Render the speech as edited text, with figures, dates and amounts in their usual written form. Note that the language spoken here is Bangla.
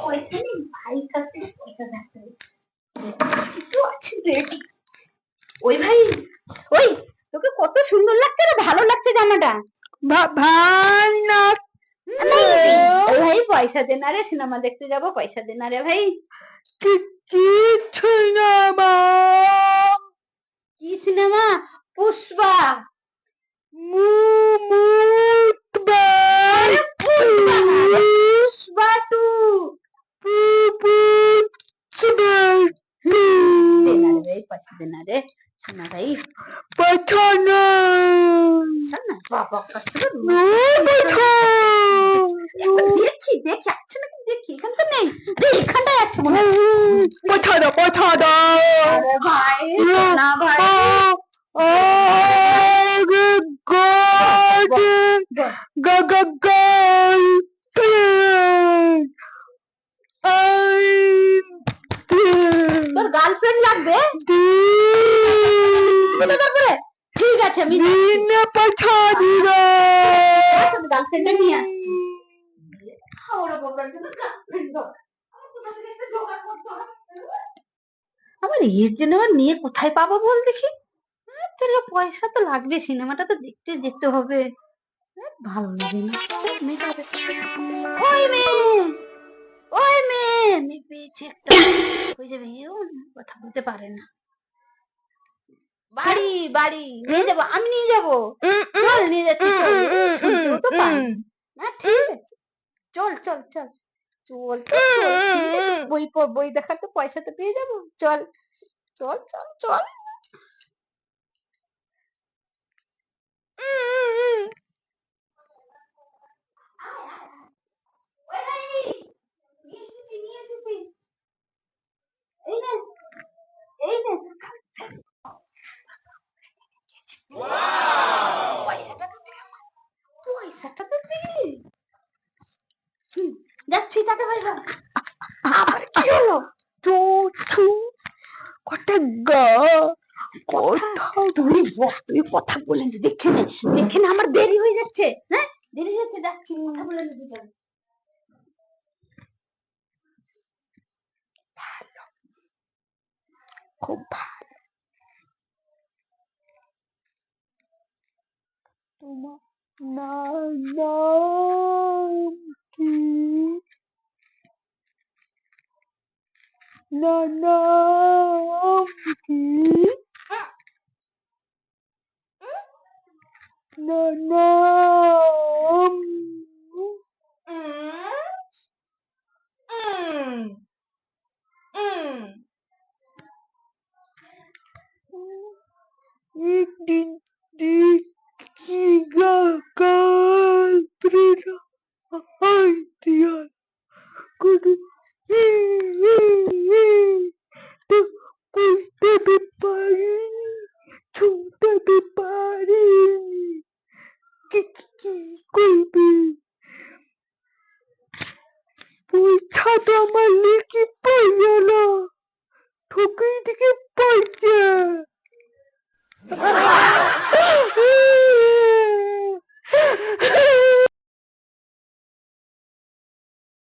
পয়সা নেই, ভাইয়ের কাছ থেকে পয়সা ধার করে একটু আছে রেডি। ওই ভাই, ওই তোকে কত সুন্দর লাগছে রে, ভালো লাগছে জামাটা। ভাই না ওই ভাই পয়সা দে না রে, সিনেমা দেখতে যাবো, পয়সা দে না রে ভাই। কিছু না মা। কি সিনেমা? পুষ্পা। আরে পুষ্পা না রে, পুষ্পা টু। দে না রে ভাই, পয়সা দে না রে সোনা ভাই। পাঠানা না বাবা কাছ থেকে দেখি দেখি আছে নাকি, দেখি এখান তো নেই, এখানটায় আছে মনে হয়। পাঠানা আরে ভাই না ভাই, তোর গার্লফ্রেন্ড লাগবে? তারপরে ঠিক আছে, আমি গার্লফ্রেন্ডটা নিয়ে আসছি। আমার এর জন্য আবার নিয়ে কোথায় পাবো বল দেখি। পয়সা তো লাগবে, সিনেমাটা তো দেখতে যেতে হবে। ভালো লাগে না। ওই মেয়ে, ওই মেয়ে, আমি পেয়েছি একটা। হয়ে যাবে, কথা বলতে পারে না। বাড়ি বাড়ি নিয়ে যাবো, আমি নিয়ে যাবো। চল নিয়ে যাচ্ছি, চল। শুনতেও তো পাই না, ঠিক আছে চল চল চল চল তো, বই বই দেখার তো পয়সা তো পেয়ে যাবো, চল চল চল চল। নিয়ে এসেছি। এই নে, এই নে। পয়সাটা তো দে আমার, পয়সাটা তো দে। যাচ্ছি, টাটা বাই বাই। আবার কি হলো? তুই বস, তুই কথা বলে নে, দেখে নে, দেখে নে, আমার দেরি হয়ে যাচ্ছে। হ্যাঁ দেরি হয়ে যাচ্ছে, যাচ্ছি, কথা বলে নে দুজন। খুব ভালো। তোমার নাম কি? নাম কি? নাম একদিন দেখি গার্লফ্রেন্ড আইডিয়া করে তো কইতে পারিনি, ছুটাতে পারিনি। কি করবে? পয়সা তো আমার লেগে পড়লো না, ঠকেই দিকে পয়সা।